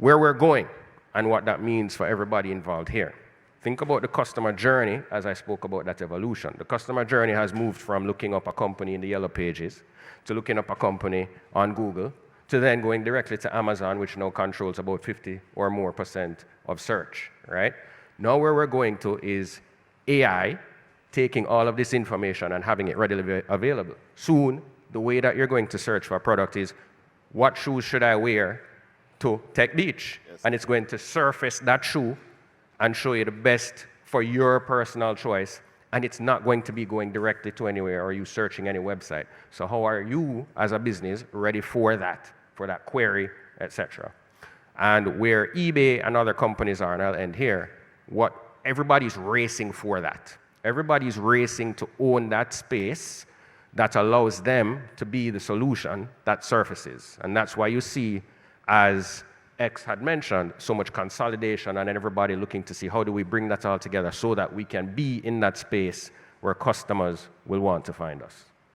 where we're going and what that means for everybody involved here. Think about the customer journey as I spoke about that evolution. The customer journey has moved from looking up a company in the yellow pages to looking up a company on Google to then going directly to Amazon, which now controls about 50% or more of search, right? Now where we're going to is AI taking all of this information and having it readily available. Soon, the way that you're going to search for a product is, what shoes should I wear to Tech Beach? Yes. And it's going to surface that shoe and show you the best for your personal choice. And it's not going to be going directly to anywhere or you searching any website. So how are you as a business ready for that query, etc.? And where eBay and other companies are, and I'll end here, what everybody's racing for that. Everybody's racing to own that space that allows them to be the solution that surfaces. And that's why you see, as X had mentioned, so much consolidation and everybody looking to see how do we bring that all together so that we can be in that space where customers will want to find us.